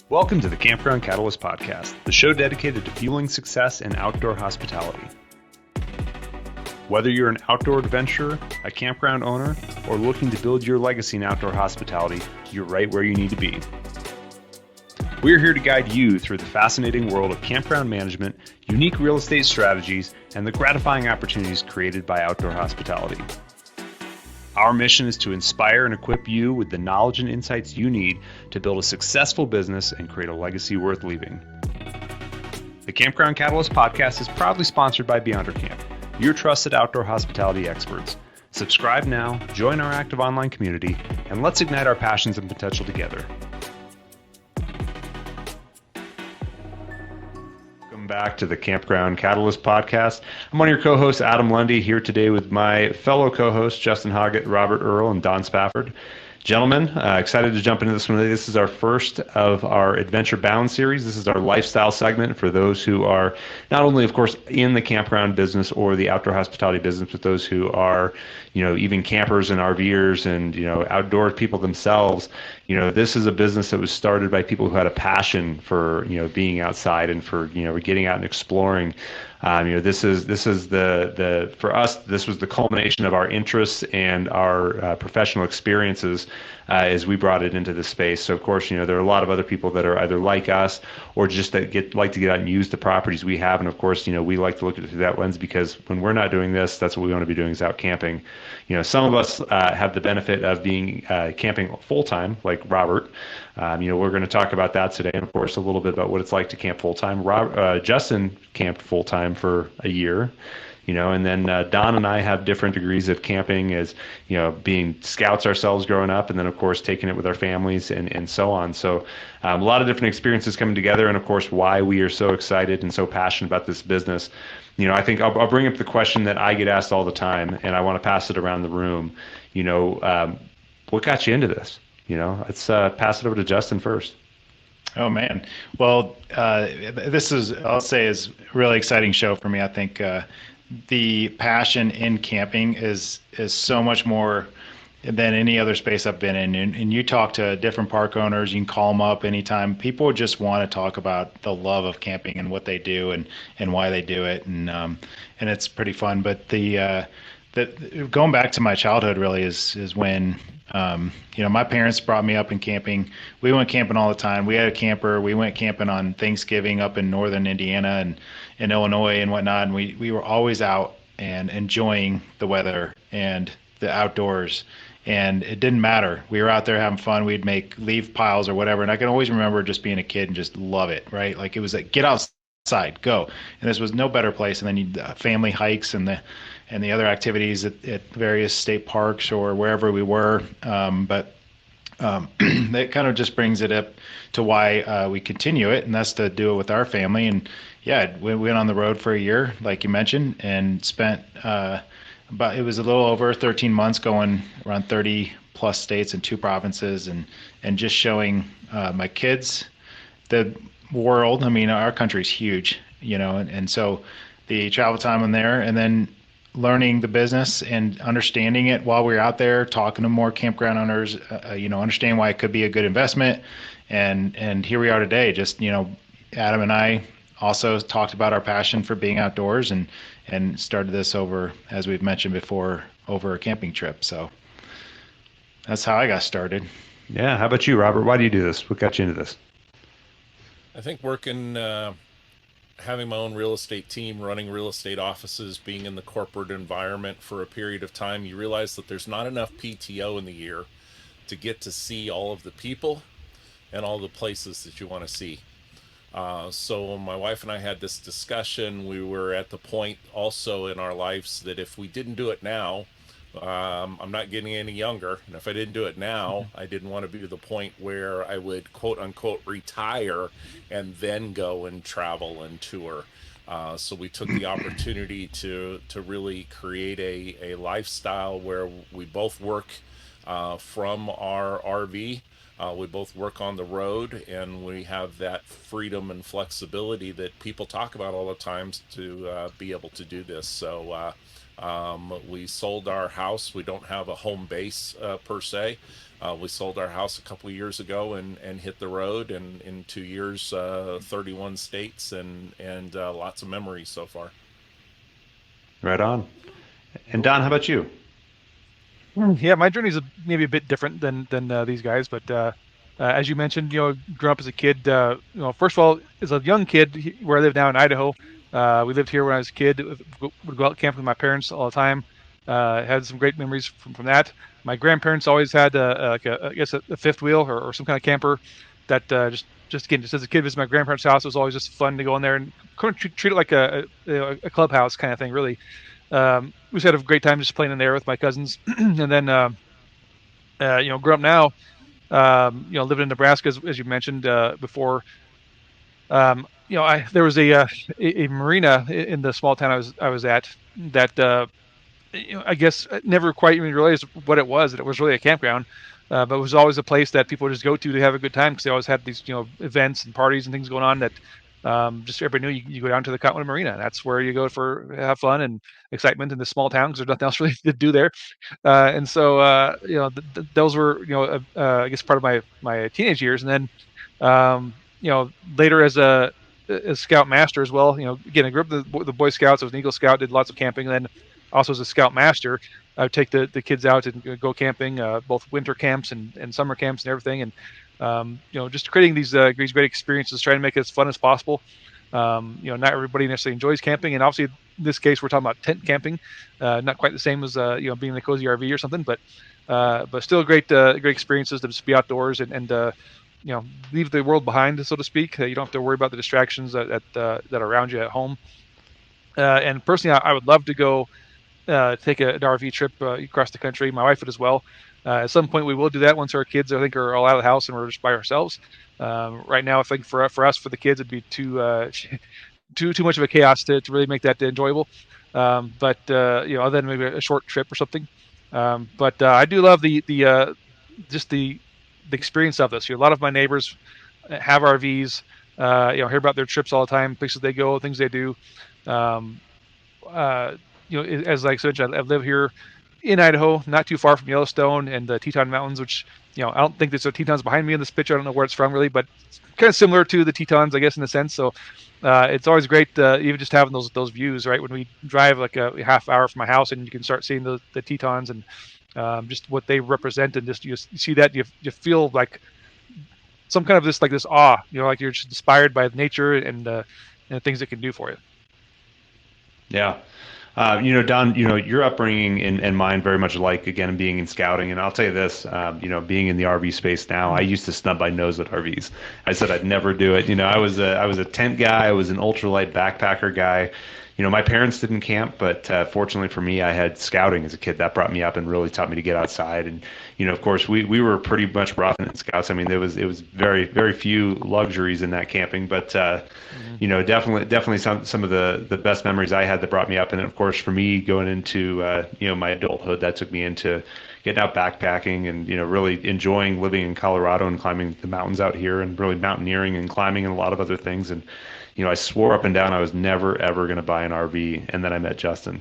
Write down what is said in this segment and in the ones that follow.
Welcome to the Campground Catalyst Podcast, the show dedicated to fueling success in outdoor hospitality. Whether you're an outdoor adventurer, a campground owner, or looking to build your legacy in outdoor hospitality, you're right where you need to be. We're here to guide you through the fascinating world of campground management, unique real estate strategies, and the gratifying opportunities created by outdoor hospitality. Our mission is to inspire and equip you with the knowledge and insights you need to build a successful business and create a legacy worth leaving. The Campground Catalyst Podcast is proudly sponsored by Beyonder Camp, your trusted outdoor hospitality experts. Subscribe now, join our active online community, and let's ignite our passions and potential together. Back to the Campground Catalyst Podcast. I'm one of your co-hosts, Adam Lundy, here today with my fellow co-hosts, Justin Hoggett, Robert Earl, and Don Spafford. Gentlemen, excited to jump into this one today. This is our first of our Adventure Bound series. This is our lifestyle segment for those who are not only, of course, in the campground business or the outdoor hospitality business, but those who are, even campers and RVers and, outdoor people themselves. This is a business that was started by people who had a passion for, being outside and for, getting out and exploring. This is the for us, this was the culmination of our interests and our professional experiences as we brought it into the space. So of course, there are a lot of other people that are either like us or just that like to get out and use the properties we have. And of course, we like to look at it through that lens because when we're not doing this, that's what we want to be doing, is out camping. Some of us have the benefit of being camping full time, like Robert. We're going to talk about that today, and of course, a little bit about what it's like to camp full time. Justin camped full time for a year, and then Don and I have different degrees of camping, as being scouts ourselves growing up, and then of course taking it with our families and so on. So a lot of different experiences coming together, and of course why we are so excited and so passionate about this business. I think I'll bring up the question that I get asked all the time, and I want to pass it around the room. What got you into this? Let's pass it over to Justin first. Oh man. Well, this is, I'll say, is a really exciting show for me. I think the passion in camping is so much more than any other space I've been in. And you talk to different park owners, you can call them up anytime. People just want to talk about the love of camping and what they do and why they do it. And it's pretty fun. But the going back to my childhood really is when, my parents brought me up in camping. We went camping all the time. We had a camper. We went camping on Thanksgiving up in northern Indiana and in Illinois and whatnot. And we were always out and enjoying the weather and the outdoors. And it didn't matter. We were out there having fun. We'd make leaf piles or whatever. And I can always remember just being a kid and just love it, right? Like it was like, get outside, go. And this was no better place. And then you family hikes and the other activities at various state parks or wherever we were. But that kind of just brings it up to why we continue it, and that's to do it with our family. And yeah, we went on the road for a year, like you mentioned, and spent it was a little over 13 months going around 30 plus states and 2 provinces and just showing my kids the world. I mean, our country's huge, and so the travel time in there, and then learning the business and understanding it while we were out there, talking to more campground owners, understanding why it could be a good investment. And here we are today. Just, Adam and I also talked about our passion for being outdoors and started this over, as we've mentioned before, over a camping trip. So that's how I got started. Yeah. How about you, Robert? Why do you do this? What got you into this? I think working, having my own real estate team, running real estate offices, being in the corporate environment for a period of time, you realize that there's not enough PTO in the year to get to see all of the people and all the places that you want to see. So when my wife and I had this discussion, we were at the point also in our lives that if we didn't do it now, I'm not getting any younger. And if I didn't do it now, I didn't want to be to the point where I would quote unquote retire and then go and travel and tour. So we took the opportunity to really create a lifestyle where we both work from our RV. We both work on the road, and we have that freedom and flexibility that people talk about all the times to be able to do this. So we sold our house. We don't have a home base per se. We sold our house a couple of years ago and hit the road, and in 2 years, 31 states, and lots of memories so far. Right on. And Don, how about you? Yeah, my journey is maybe a bit different than these guys, but as you mentioned, growing up as a kid, first of all, as a young kid, where I live now in Idaho, we lived here when I was a kid. Would go out camping with my parents all the time. Had some great memories from that. My grandparents always had I guess a fifth wheel or some kind of camper that just as a kid, visit my grandparents' house. It was always just fun to go in there and kind of treat it like a clubhouse kind of thing, really. We just had a great time just playing in there with my cousins, and then grew up now. Living in Nebraska, as you mentioned before. There was a marina in the small town I was at that I guess I never quite even realized what it was. That it was really a campground, but it was always a place that people just go to have a good time because they always had these events and parties and things going on that just everybody knew you go down to the Cottonwood Marina. That's where you go for have fun and excitement in this small town because there's nothing else really to do there. And so those were I guess part of my teenage years, and then later as Scout Master as well. Again, I grew up the Boy Scouts. I was an Eagle Scout, did lots of camping, and then also as a Scout Master, I would take the kids out and go camping, both winter camps and summer camps and everything, and just creating these great experiences, trying to make it as fun as possible. Not everybody necessarily enjoys camping, and obviously in this case we're talking about tent camping, not quite the same as being in a cozy RV or something, but still great experiences to just be outdoors and leave the world behind, so to speak. You don't have to worry about the distractions that are around you at home. And personally, I would love to go take an RV trip across the country. My wife would as well. At some point, we will do that once our kids, I think, are all out of the house and we're just by ourselves. Right now, I think for us, for the kids, it'd be too much of a chaos to really make that enjoyable. Other than maybe a short trip or something. I do love the experience of this. A lot of my neighbors have RVs. Hear about their trips all the time, places they go, things they do. As like I said, I live here in Idaho, not too far from Yellowstone and the Teton Mountains, which I don't think there's a Tetons behind me in this picture. I don't know where it's from really, but it's kind of similar to the Tetons, I guess, in a sense. So it's always great even just having those views, right? When we drive like a half hour from my house and you can start seeing the Tetons and just what they represent, and just you see that you feel like some kind of this awe, like you're just inspired by nature and the things it can do for you. Yeah. Don, your upbringing and mine very much alike, again, being in scouting. And I'll tell you this, being in the RV space now, I used to snub my nose at RVs. I said I'd never do it. I was a tent guy. I was an ultralight backpacker guy. My parents didn't camp, but fortunately for me, I had scouting as a kid. That brought me up and really taught me to get outside. And, of course, we were pretty much rough in scouts. I mean, it was very, very few luxuries in that camping, but, definitely some of the best memories I had that brought me up. And, of course, for me going into, my adulthood, that took me into getting out backpacking and, really enjoying living in Colorado and climbing the mountains out here and really mountaineering and climbing and a lot of other things. And, I swore up and down I was never ever going to buy an RV, and then I met Justin.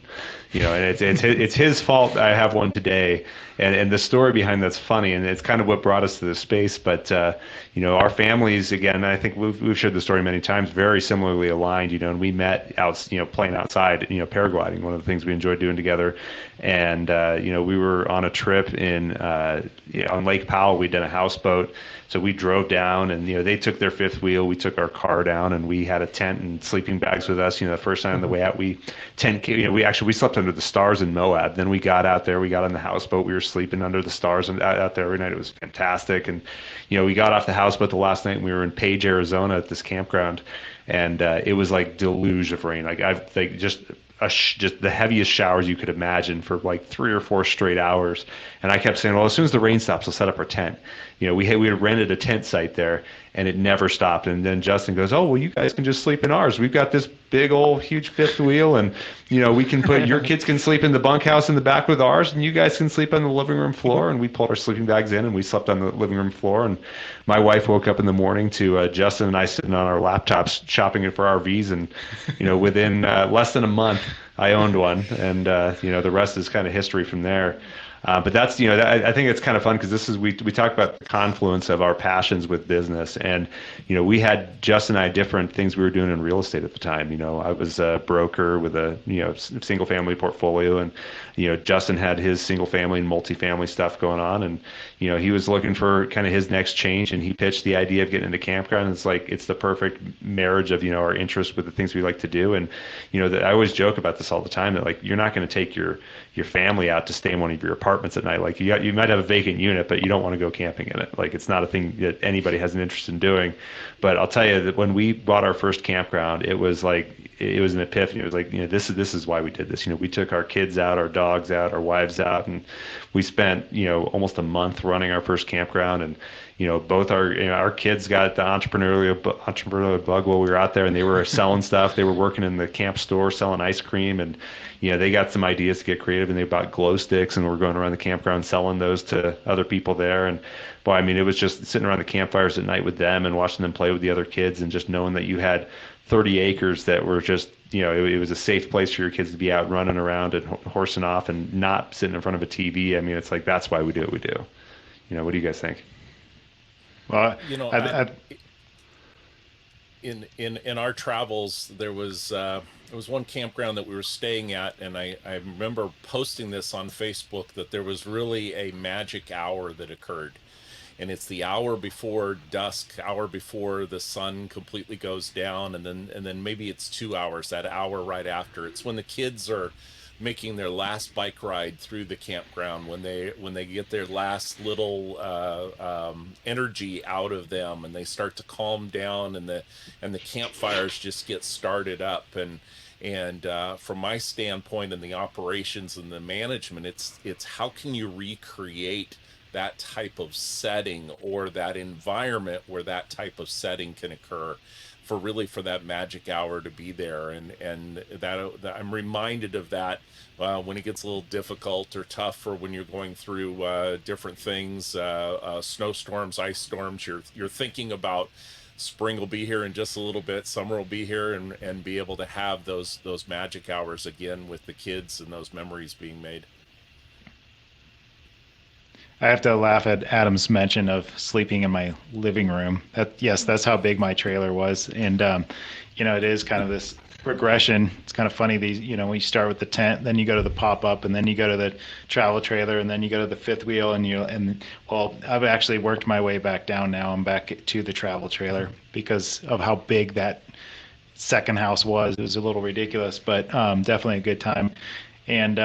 And it's his fault I have one today, and the story behind that's funny, and it's kind of what brought us to this space. But our families, again, I think we've shared the story many times, very similarly aligned. And we met out, playing outside, paragliding, one of the things we enjoyed doing together, and we were on a trip on Lake Powell. We'd done a houseboat. So we drove down, and they took their fifth wheel. We took our car down, and we had a tent and sleeping bags with us. The first time on the way out, we slept under the stars in Moab. Then we got out there. We got on the houseboat. We were sleeping under the stars and out there every night. It was fantastic. And we got off the houseboat the last night, and we were in Page, Arizona, at this campground, and it was like deluge of rain. Just the heaviest showers you could imagine for like 3 or 4 straight hours. And I kept saying, well, as soon as the rain stops, we'll set up our tent. We had rented a tent site there, and it never stopped. And then Justin goes, oh, well, you guys can just sleep in ours. We've got this big old huge fifth wheel, and we can put your kids can sleep in the bunkhouse in the back with ours, and you guys can sleep on the living room floor. And we pulled our sleeping bags in, and we slept on the living room floor. And my wife woke up in the morning to Justin and I sitting on our laptops shopping for RVs, and within less than a month I owned one, and the rest is kind of history from there. But that's, I think it's kind of fun because this is, we talk about the confluence of our passions with business. And, we had Justin and I different things we were doing in real estate at the time. I was a broker with a, single family portfolio, and, Justin had his single family and multifamily stuff going on. And, he was looking for kind of his next change, and he pitched the idea of getting into campground. And it's like, it's the perfect marriage of, our interest with the things we like to do. And, that I always joke about this all the time, that like, you're not going to take your family out to stay in one of your apartments at night. Like you might have a vacant unit, but you don't want to go camping in it. Like it's not a thing that anybody has an interest in doing. But I'll tell you that when we bought our first campground, it was like, it was an epiphany. It was like, this is why we did this. We took our kids out, our dogs out, our wives out, and we spent, almost a month running our first campground. And, both our kids got the entrepreneurial bug while we were out there, and they were selling stuff. They were working in the camp store selling ice cream, and they got some ideas to get creative, and they bought glow sticks, and we're going around the campground selling those to other people there. And boy, I mean, it was just sitting around the campfires at night with them and watching them play with the other kids, and just knowing that you had 30 acres that were just, it was a safe place for your kids to be out running around and horsing off and not sitting in front of a TV. I mean, it's like, that's why we do what we do. What do you guys think? Well, in our travels, there was one campground that we were staying at, and I remember posting this on Facebook, that there was really a magic hour that occurred. And it's the hour before dusk, hour before the sun completely goes down, and then maybe it's 2 hours, that hour right after. It's when the kids are making their last bike ride through the campground, when they get their last little energy out of them, and they start to calm down, and the campfires just get started up. And from my standpoint in the operations and the management, it's how can you recreate that type of setting, or that environment where that type of setting can occur, for that magic hour to be there. And that I'm reminded of that when it gets a little difficult or tough, or when you're going through different things, snowstorms, ice storms. You're thinking about spring will be here in just a little bit, summer will be here, and be able to have those magic hours again with the kids, and those memories being made. I have to laugh at Adam's mention of sleeping in my living room. That's how big my trailer was. And, it is kind of this progression. It's kind of funny. When you start with the tent, then you go to the pop-up, and then you go to the travel trailer, and then you go to the fifth wheel, well, I've actually worked my way back down now. I'm back to the travel trailer because of how big that second house was. It was a little ridiculous, but definitely a good time. And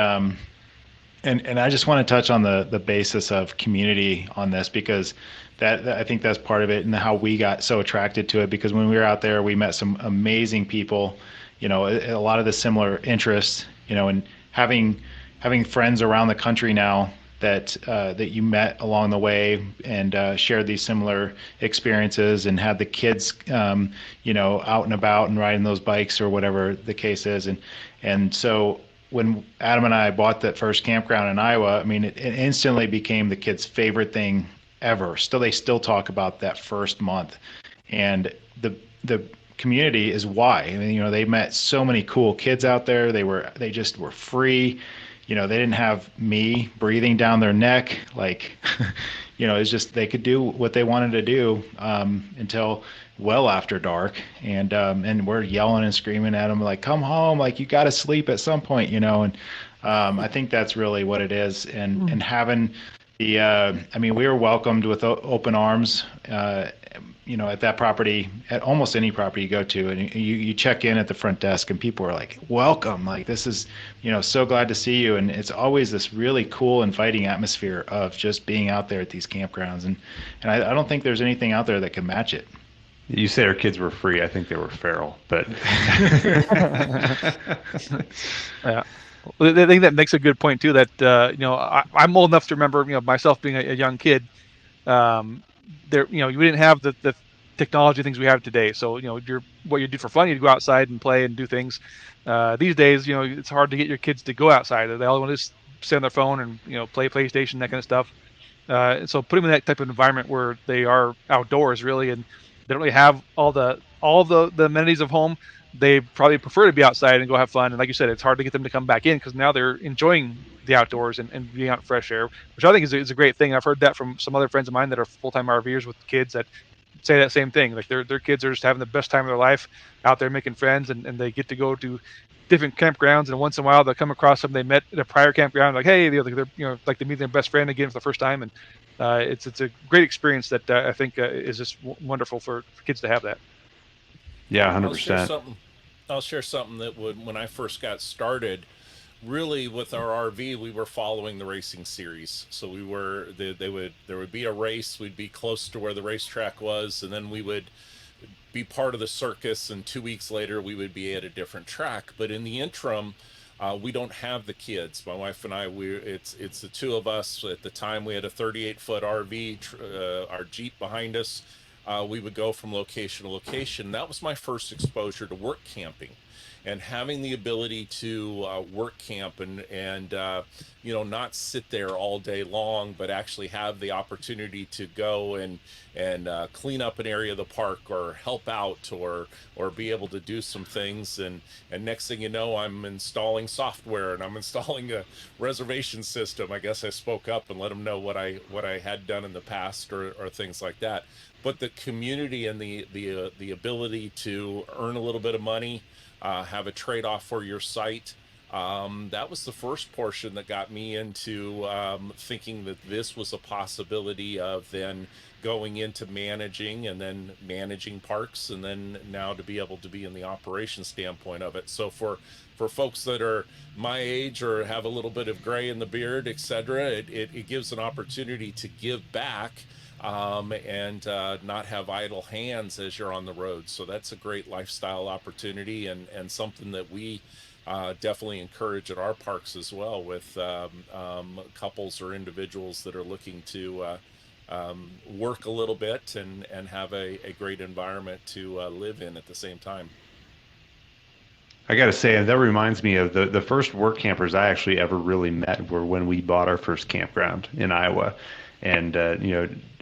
I just want to touch on the basis of community on this, because that I think that's part of it, and how we got so attracted to it. Because when we were out there, we met some amazing people, a lot of the similar interests, and having friends around the country now that you met along the way, and shared these similar experiences, and had the kids, out and about and riding those bikes or whatever the case is, and so. When Adam and I bought that first campground in Iowa, I mean, it instantly became the kids' favorite thing ever. They still talk about that first month, and the community is why. I mean, they met so many cool kids out there. They just were free. They didn't have me breathing down their neck. Like, it's just, they could do what they wanted to do until well after dark, and we're yelling and screaming at them like, come home, like you got to sleep at some point, and I think that's really what it is. And having the we were welcomed with open arms at that property, at almost any property you go to, and you check in at the front desk, and people are like, welcome, like this is so glad to see you. And it's always this really cool, inviting atmosphere of just being out there at these campgrounds, and I don't think there's anything out there that can match it. You say our kids were free. I think they were feral, but yeah. Well, I think that makes a good point too. That I'm old enough to remember, myself being a young kid. We didn't have the technology things we have today. So what you do for fun, you go outside and play and do things. These days, it's hard to get your kids to go outside. They all want to just sit on their phone and play PlayStation, that kind of stuff. So put them in that type of environment where they are outdoors, really, and they don't really have all the amenities of home. They probably prefer to be outside and go have fun. And like you said, it's hard to get them to come back in, because now they're enjoying the outdoors and being out in fresh air, which I think is a great thing. I've heard that from some other friends of mine that are full-time RVers with kids that say that same thing. Like their kids are just having the best time of their life out there making friends, and they get to go to different campgrounds, and once in a while they'll come across something they met at a prior campground, like, hey, they're like they meet their best friend again for the first time, and it's a great experience that I think is just wonderful for kids to have that. Yeah, 100%. I'll share something that when I first got started, really with our RV, we were following the racing series. So there would be a race, we'd be close to where the racetrack was, and then we would be part of the circus, and 2 weeks later we would be at a different track. But in the interim, we don't have the kids. My wife and I, it's the two of us. At the time, we had a 38-foot RV, our Jeep behind us. We would go from location to location. That was my first exposure to work camping, and having the ability to work camp and not sit there all day long, but actually have the opportunity to go and clean up an area of the park, or help out, or be able to do some things. And next thing you know, I'm installing software and I'm installing a reservation system. I guess I spoke up and let them know what I had done in the past, or things like that. But the community and the ability to earn a little bit of money, have a trade-off for your site. That was the first portion that got me into thinking that this was a possibility of then going into managing, and then managing parks, and then now to be able to be in the operation standpoint of it. So for folks that are my age or have a little bit of gray in the beard, etc., it gives an opportunity to give back, and not have idle hands as you're on the road. So that's a great lifestyle opportunity, and something that we definitely encourage at our parks as well, with couples or individuals that are looking to work a little bit and have a great environment to live in at the same time. I got to say, that reminds me of the first work campers I actually ever really met were when we bought our first campground in Iowa. And,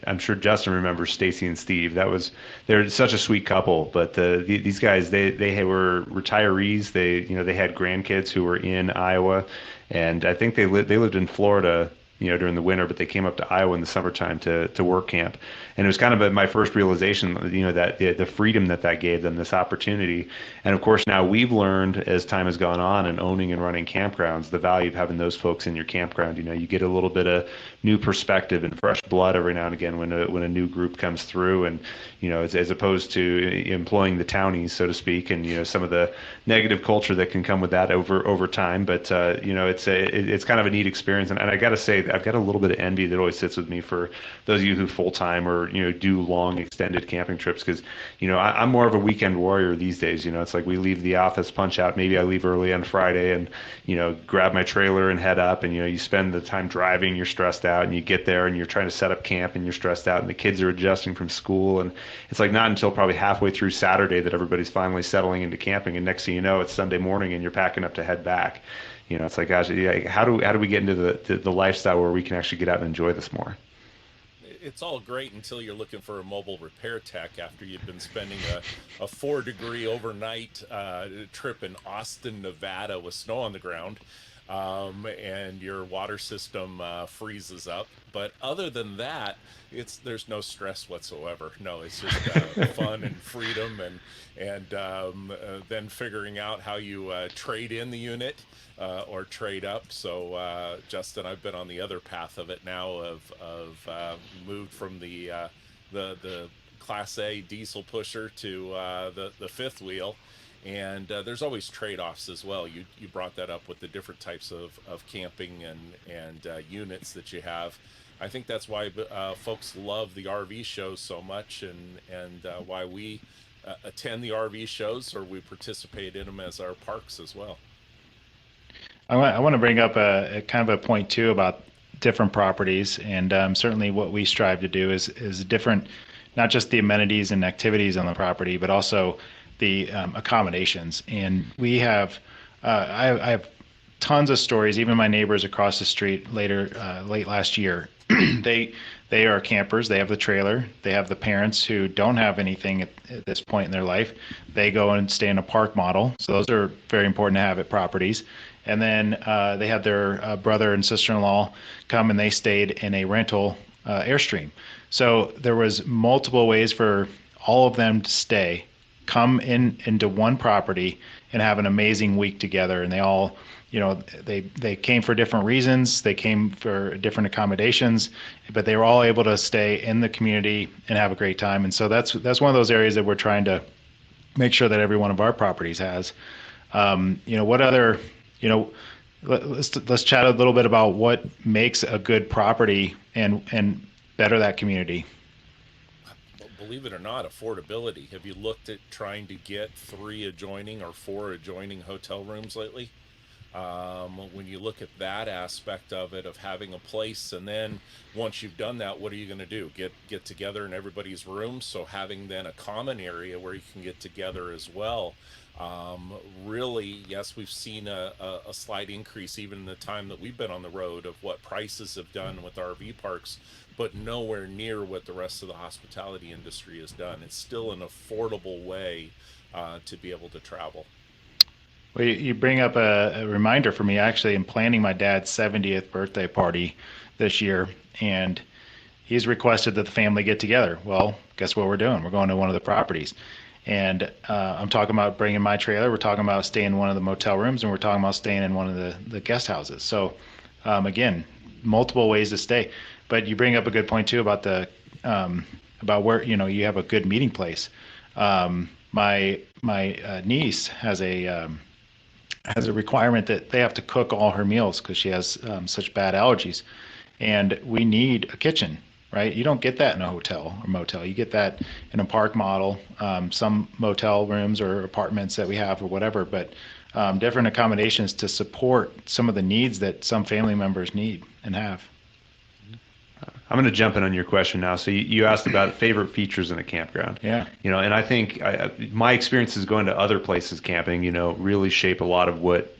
I'm sure Justin remembers Stacy and Steve. They're such a sweet couple, but these guys, they were retirees. They had grandkids who were in Iowa, and I think they lived in Florida, during the winter, but they came up to Iowa in the summertime to work camp. And it was kind of my first realization, that the freedom that gave them, this opportunity. And of course, now we've learned as time has gone on and owning and running campgrounds, the value of having those folks in your campground. You get a little bit of new perspective and fresh blood every now and again when a new group comes through, and as opposed to employing the townies, so to speak, and some of the negative culture that can come with that over time. But it's kind of a neat experience, and I got to say, I've got a little bit of envy that always sits with me for those of you who full time or do long extended camping trips, because I'm more of a weekend warrior these days. It's like we leave the office, punch out, maybe I leave early on Friday, and grab my trailer and head up, and you spend the time driving, you're stressed out, and you get there and you're trying to set up camp and you're stressed out, and the kids are adjusting from school, and it's like not until probably halfway through Saturday that everybody's finally settling into camping, and next thing you know, it's Sunday morning and you're packing up to head back. It's like, gosh, how do we get into the lifestyle where we can actually get out and enjoy this more? It's all great until you're looking for a mobile repair tech after you've been spending a 4-degree overnight trip in Austin, Nevada with snow on the ground, and your water system freezes up. But other than that, there's no stress whatsoever. No, it's just fun and freedom, and then figuring out how you trade in the unit or trade up. So Justin, I've been on the other path of it now, of moved from the Class A diesel pusher to the fifth wheel. And there's always trade-offs as well. You brought that up with the different types of camping and units that you have. I think that's why folks love the RV shows so much, and why we attend the RV shows, or we participate in them as our parks as well. I want to bring up a kind of a point too about different properties, and certainly what we strive to do is different, not just the amenities and activities on the property, but also the accommodations. And we have, I have tons of stories. Even my neighbors across the street late last year, they They are campers. They have the trailer. They have the parents who don't have anything at this point in their life. They go and stay in a park model. So those are very important to have at properties. And then they had their brother and sister-in-law come, and they stayed in a rental Airstream. So there was multiple ways for all of them to stay, come into one property, and have an amazing week together. And they all, they came for different reasons. They came for different accommodations, but they were all able to stay in the community and have a great time. And so that's one of those areas that we're trying to make sure that every one of our properties has. What other, let's chat a little bit about what makes a good property and better that community. Believe it or not, affordability. Have you looked at trying to get 3 adjoining or 4 adjoining hotel rooms lately? When you look at that aspect of it, of having a place, and then once you've done that, what are you going to do? Get together in everybody's rooms? So having then a common area where you can get together as well. Really, yes, we've seen a slight increase even in the time that we've been on the road of what prices have done with RV parks, but nowhere near what the rest of the hospitality industry has done. It's still an affordable way to be able to travel. Well, you bring up a reminder for me. Actually, I'm planning my dad's 70th birthday party this year, and he's requested that the family get together. Well, guess what we're doing? We're going to one of the properties. And I'm talking about bringing my trailer. We're talking about staying in one of the motel rooms, and we're talking about staying in one of the guest houses. So, again, multiple ways to stay. But you bring up a good point too about about where you have a good meeting place. My niece has a requirement that they have to cook all her meals because she has such bad allergies, and we need a kitchen. Right? You don't get that in a hotel or motel. You get that in a park model, some motel rooms or apartments that we have or whatever, but different accommodations to support some of the needs that some family members need and have. I'm going to jump in on your question now. So you asked about favorite features in a campground. Yeah. And I think my experiences going to other places camping, really shape a lot of what,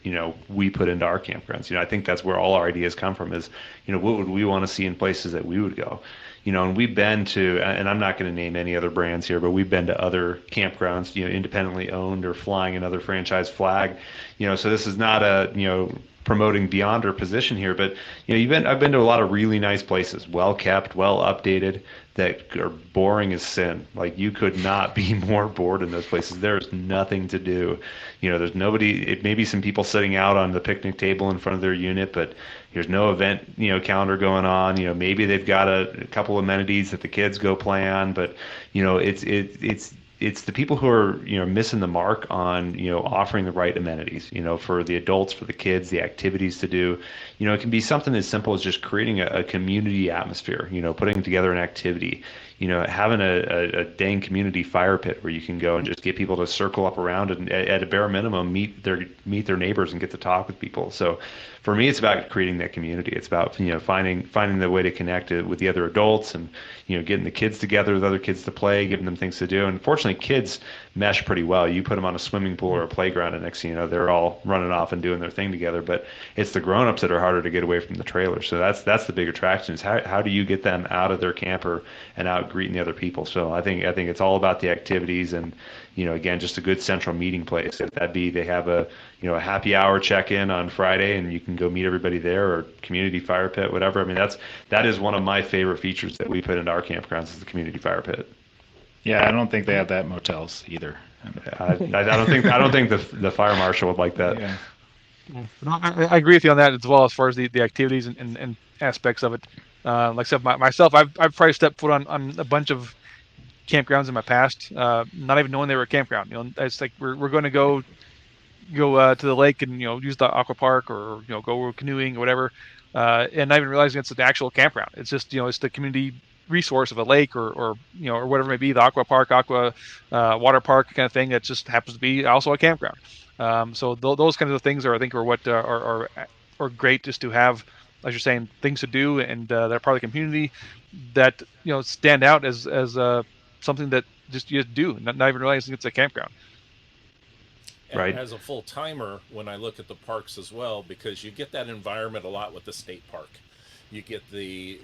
we put into our campgrounds. I think that's where all our ideas come from is, what would we want to see in places that we would go? And we've been to, and I'm not going to name any other brands here, but we've been to other campgrounds, independently owned or flying another franchise flag. So this is not a, promoting beyond our position here, but I've been to a lot of really nice places, well kept, well updated, that are boring as sin. Like you could not be more bored in those places. There's nothing to do. There's nobody. It may be some people sitting out on the picnic table in front of their unit, but there's no event calendar going on. Maybe they've got a couple amenities that the kids go play on, but it's the people who are missing the mark on offering the right amenities for the adults, for the kids, the activities to do. It can be something as simple as just creating a community atmosphere, putting together an activity, having a dang community fire pit where you can go and just get people to circle up around and at a bare minimum meet their neighbors and get to talk with people. So for me, it's about creating that community. It's about finding the way to connect it with the other adults and getting the kids together with other kids to play, giving them things to do. And fortunately, kids mesh pretty well. You put them on a swimming pool or a playground, and next thing you know, they're all running off and doing their thing together. But it's the grown-ups that are harder to get away from the trailer. So that's the big attraction is how do you get them out of their camper and out greeting the other people. So I think it's all about the activities and again, just a good central meeting place. If that be they have a happy hour check-in on Friday and you can go meet everybody there, or community fire pit, whatever. I mean, that is one of my favorite features that we put into our campgrounds is the community fire pit. Yeah, I don't think they have that in motels either. I don't think the fire marshal would like that. Yeah. I agree with you on that as well as far as the activities and aspects of it. Like I said, myself, I've probably stepped foot on a bunch of campgrounds in my past, not even knowing they were a campground. It's like we're going to go to the lake and use the aqua park or go canoeing or whatever, and not even realizing it's an actual campground. It's just it's the community resource of a lake or whatever it may be, the aqua park, water park kind of thing that just happens to be also a campground. So those kinds of things I think are what are great just to have, as you're saying, things to do, and they're part of the community that stand out as something that just you do, not even realizing it's a campground. And right. As a full timer, when I look at the parks as well, because you get that environment a lot with the state park. you get the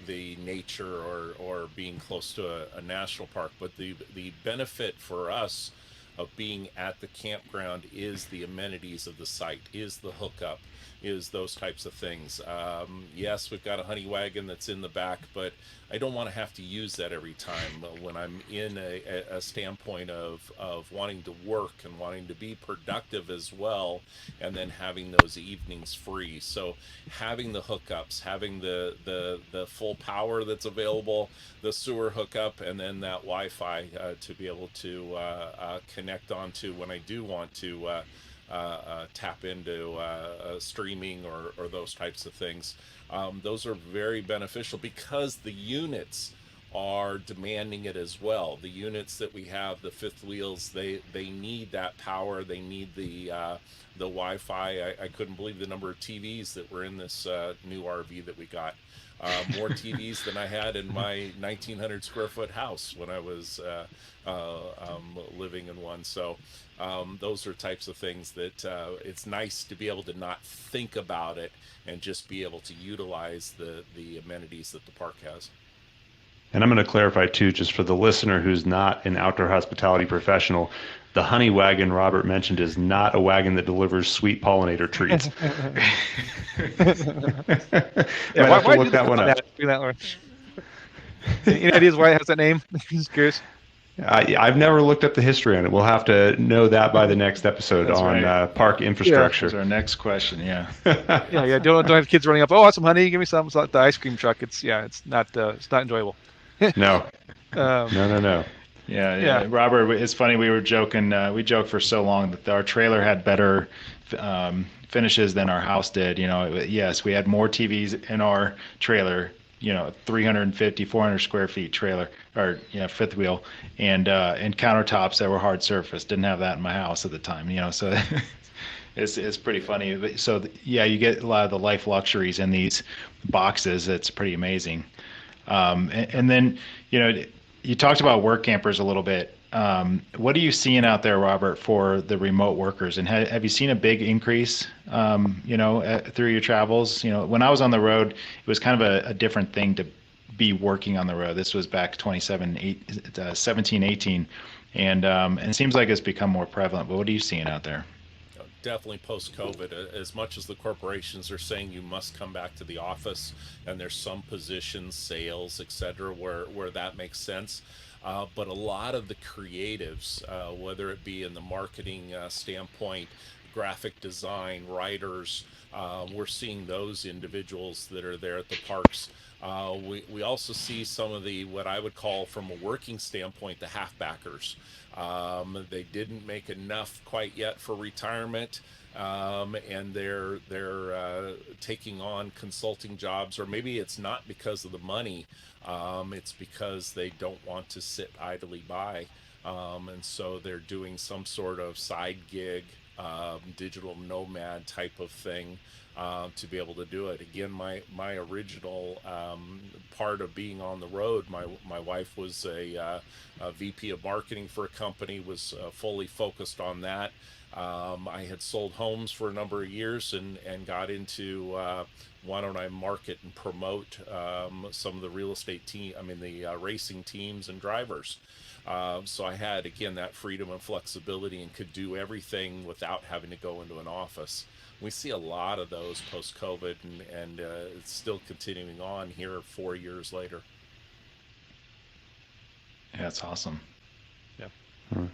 nature or being close to a national park. But the benefit for us of being at the campground is the amenities of the site, is the hookup, is those types of things. Yes, we've got a honey wagon that's in the back, but I don't want to have to use that every time when I'm in a standpoint of wanting to work and wanting to be productive as well, and then having those evenings free. So having the hookups, having the full power that's available, the sewer hookup, and then that Wi-Fi to be able to connect onto when I do want to tap into streaming or those types of things. Those are very beneficial because the units are demanding it as well. The units that we have, the fifth wheels, they need that power. They need the Wi-Fi. I couldn't believe the number of TVs that were in this new RV that we got. More TVs than I had in my 1,900 square foot house when I was living in one. So those are types of things that it's nice to be able to not think about it and just be able to utilize the amenities that the park has. And I'm going to clarify too, just for the listener who's not an outdoor hospitality professional, the honey wagon Robert mentioned is not a wagon that delivers sweet pollinator treats. Yeah, Might have to why look that one up. Any ideas why it has that name? Just curious. I've never looked up the history on it. We'll have to know that by the next episode. That's on right. Park infrastructure. That's our next question. Yeah. yeah. Don't have kids running up. Oh, I want some honey. Give me some. It's not the ice cream truck. It's not enjoyable. No. No. Yeah. Robert, it's funny. We were joking. We joked for so long that our trailer had better finishes than our house did. Yes, we had more TVs in our trailer. 350, 400 square feet trailer or fifth wheel, and countertops that were hard surface. Didn't have that in my house at the time. So it's pretty funny. So you get a lot of the life luxuries in these boxes. It's pretty amazing. And then you talked about work campers a little bit. What are you seeing out there, Robert, for the remote workers? And have you seen a big increase, through your travels? When I was on the road, it was kind of a different thing to be working on the road. This was back 17, 18. And it seems like it's become more prevalent. But what are you seeing out there? Definitely post-COVID, as much as the corporations are saying you must come back to the office, and there's some positions, sales, etc., where that makes sense. But a lot of the creatives, whether it be in the marketing standpoint, graphic design, writers, we're seeing those individuals that are there at the parks. We also see some of the, what I would call from a working standpoint, the halfbackers. They didn't make enough quite yet for retirement. And they're taking on consulting jobs, or maybe it's not because of the money. It's because they don't want to sit idly by. And so they're doing some sort of side gig, digital nomad type of thing, to be able to do it. Again, my original part of being on the road, my wife was a VP of marketing for a company, was fully focused on that. I had sold homes for a number of years and got into why don't I market and promote some of the real estate the racing teams and drivers. So I had, again, that freedom and flexibility and could do everything without having to go into an office. We see a lot of those post-COVID, and it's still continuing on here 4 years later. Yeah, that's awesome. Yeah. Well,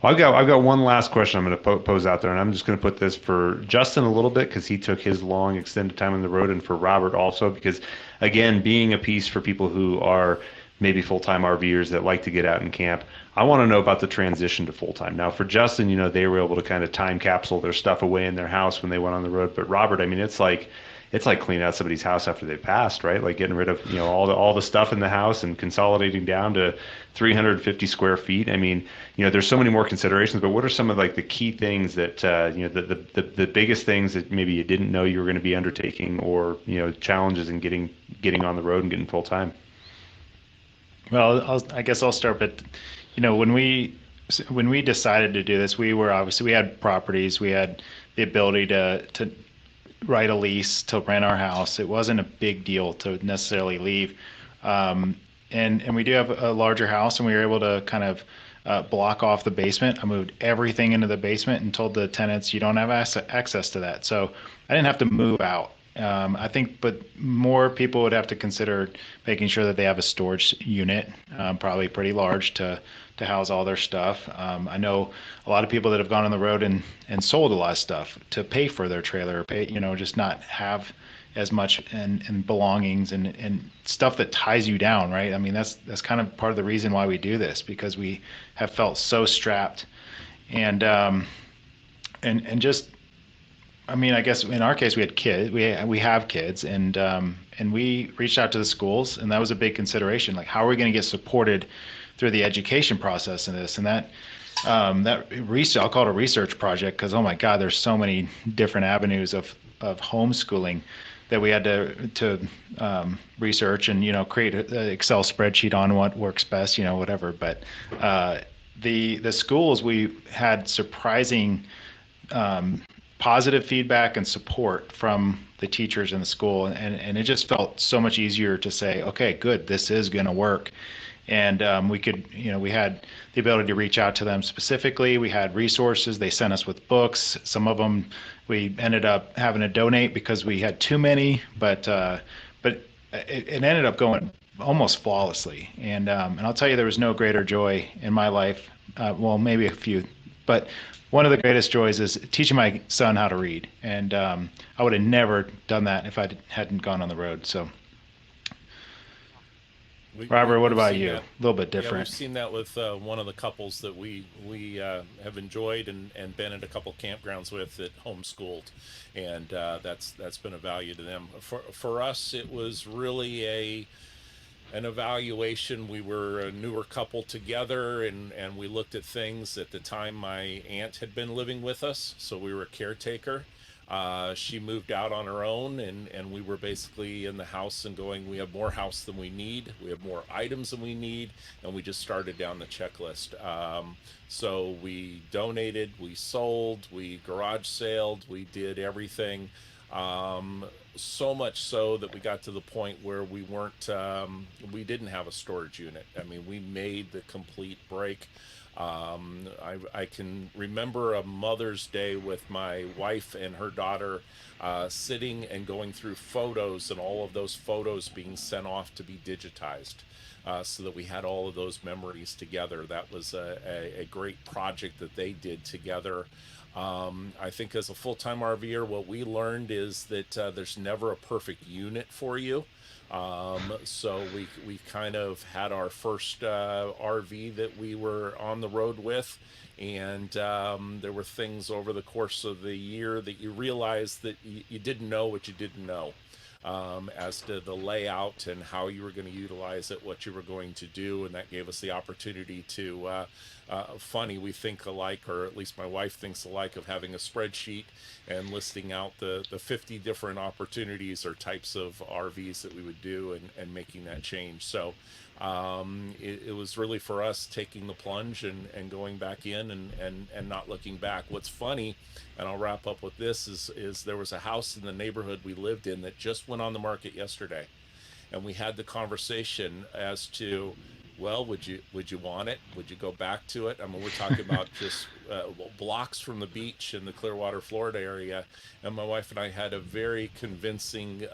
I've got one last question I'm going to pose out there, and I'm just going to put this for Justin a little bit because he took his long extended time on the road, and for Robert also because, again, being a piece for people who are maybe full-time RVers that like to get out and camp, I want to know about the transition to full-time. Now, for Justin, they were able to kind of time capsule their stuff away in their house when they went on the road. But Robert, it's like cleaning out somebody's house after they passed, right? Like getting rid of all the stuff in the house and consolidating down to 350 square feet. There's so many more considerations. But what are some of like the key things that the biggest things that maybe you didn't know you were going to be undertaking, or challenges in getting on the road and getting full time? Well, I guess I'll start. But when we decided to do this, we had properties, we had the ability to write a lease to rent our house. It wasn't a big deal to necessarily leave. And we do have a larger house, and we were able to kind of block off the basement. I moved everything into the basement and told the tenants, you don't have access to that. So I didn't have to move out. I think, but more people would have to consider making sure that they have a storage unit, probably pretty large, to house all their stuff. I know a lot of people that have gone on the road and sold a lot of stuff to pay for their trailer, or pay, just not have as much and belongings and stuff that ties you down, right? I mean, that's kind of part of the reason why we do this, because we have felt so strapped, and just, I mean, I guess in our case we had kids, we have kids, and we reached out to the schools, and that was a big consideration. Like, how are we going to get supported through the education process in this? And that research, I'll call it a research project, because, oh my God, there's so many different avenues of homeschooling that we had to research and, create an Excel spreadsheet on what works best, whatever. But the schools, we had surprising positive feedback and support from the teachers in the school, and it just felt so much easier to say, okay, good, this is going to work. And we could, we had the ability to reach out to them specifically. We had resources. They sent us with books. Some of them we ended up having to donate because we had too many, but it ended up going almost flawlessly. And I'll tell you, there was no greater joy in my life. Well, maybe a few, but one of the greatest joys is teaching my son how to read. And I would have never done that if I hadn't gone on the road. So. Robert, what about you? A little bit different. Yeah, we've seen that with one of the couples that we have enjoyed and been at a couple campgrounds with that homeschooled, and that's been a value to them. For us, it was really an evaluation. We were a newer couple together, and we looked at things. At the time, my aunt had been living with us, so we were a caretaker. She moved out on her own, and we were basically in the house and going, we have more house than we need, we have more items than we need, and we just started down the checklist. So we donated, we sold, we garage sailed, we did everything. So much so that we got to the point where we didn't have a storage unit. I mean, we made the complete break. I can remember a Mother's Day with my wife and her daughter sitting and going through photos, and all of those photos being sent off to be digitized, so that we had all of those memories together. That was a great project that they did together. I think as a full-time RVer, what we learned is that there's never a perfect unit for you. So we kind of had our first RV that we were on the road with, and there were things over the course of the year that you realized that you didn't know what you didn't know, as to the layout and how you were going to utilize it, what you were going to do, and that gave us the opportunity to funny, we think alike, or at least my wife thinks alike, of having a spreadsheet and listing out the 50 different opportunities or types of RVs that we would do, and making that change. So it was really for us taking the plunge and going back in and not looking back. What's funny, and I'll wrap up with this, is there was a house in the neighborhood we lived in that just went on the market yesterday, and we had the conversation as to, well, would you want it? Would you go back to it? I mean, we're talking about just blocks from the beach in the Clearwater, Florida area. And my wife and I had a very convincing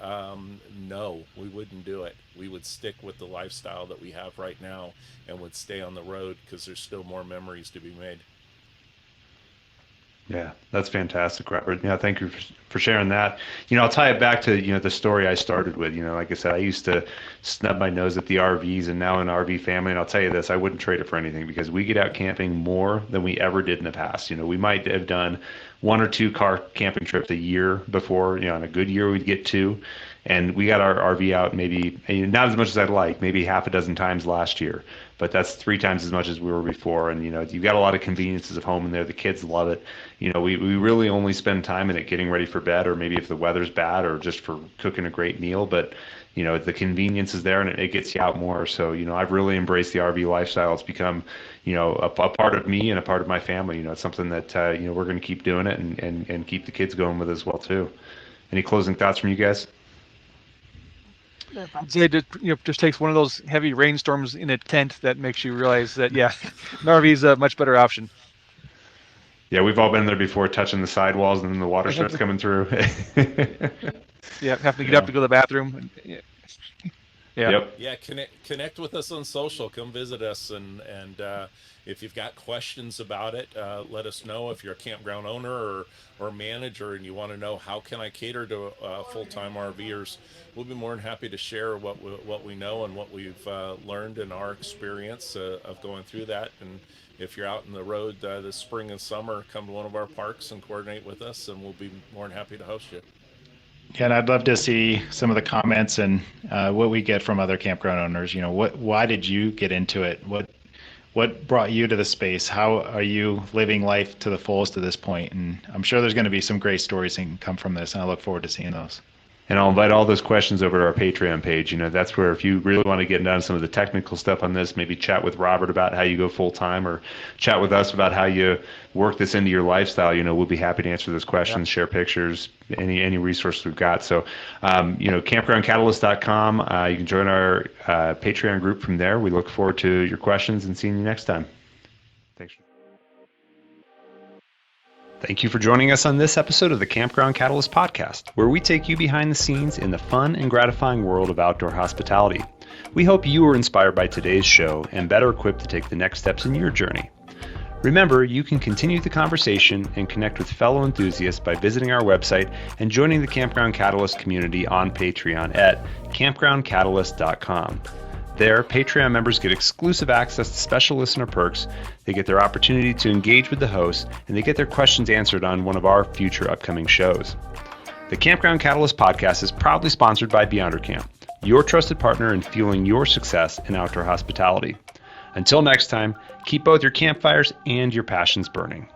no, we wouldn't do it. We would stick with the lifestyle that we have right now and would stay on the road, because there's still more memories to be made. Yeah, that's fantastic, Robert. Yeah, thank you for sharing that. I'll tie it back to, the story I started with. Like I said, I used to snub my nose at the RVs, and now an RV family. And I'll tell you this, I wouldn't trade it for anything, because we get out camping more than we ever did in the past. We might have done 1 or 2 car camping trips a year before. On a good year, we'd get 2. And we got our RV out maybe, not as much as I'd like, maybe half a dozen times last year. But that's 3 times as much as we were before. And, you've got a lot of conveniences of home in there. The kids love it. We really only spend time in it getting ready for bed, or maybe if the weather's bad, or just for cooking a great meal. But, the convenience is there, and it gets you out more. So, I've really embraced the RV lifestyle. It's become, a part of me and a part of my family. It's something that, we're going to keep doing it and keep the kids going with as well, too. Any closing thoughts from you guys? I'd say it just takes one of those heavy rainstorms in a tent that makes you realize that, yeah, an RV is a much better option. Yeah, we've all been there before, touching the sidewalls, and then the water starts coming through. Yeah, having to get up to go to the bathroom. Yeah. Yep. Yeah, connect with us on social. Come visit us, and if you've got questions about it, let us know. If you're a campground owner or manager and you want to know how can I cater to full-time RVers, we'll be more than happy to share what we know and what we've learned in our experience of going through that. And if you're out in the road this spring and summer, come to one of our parks and coordinate with us, and we'll be more than happy to host you. Yeah, and I'd love to see some of the comments and what we get from other campground owners. Why did you get into it? What brought you to the space? How are you living life to the fullest at this point? And I'm sure there's going to be some great stories that can come from this, and I look forward to seeing those. And I'll invite all those questions over to our Patreon page. That's where if you really want to get down some of the technical stuff on this, maybe chat with Robert about how you go full time, or chat with us about how you work this into your lifestyle. We'll be happy to answer those questions, share pictures, any resource we've got. So, campgroundcatalyst.com. You can join our Patreon group from there. We look forward to your questions and seeing you next time. Thanks. Thank you for joining us on this episode of the Campground Catalyst Podcast, where we take you behind the scenes in the fun and gratifying world of outdoor hospitality. We hope you were inspired by today's show and better equipped to take the next steps in your journey. Remember, you can continue the conversation and connect with fellow enthusiasts by visiting our website and joining the Campground Catalyst community on Patreon at campgroundcatalyst.com. There, Patreon members get exclusive access to special listener perks, they get their opportunity to engage with the host, and they get their questions answered on one of our future upcoming shows. The Campground Catalyst Podcast is proudly sponsored by Beyonder Camp, your trusted partner in fueling your success in outdoor hospitality. Until next time, keep both your campfires and your passions burning.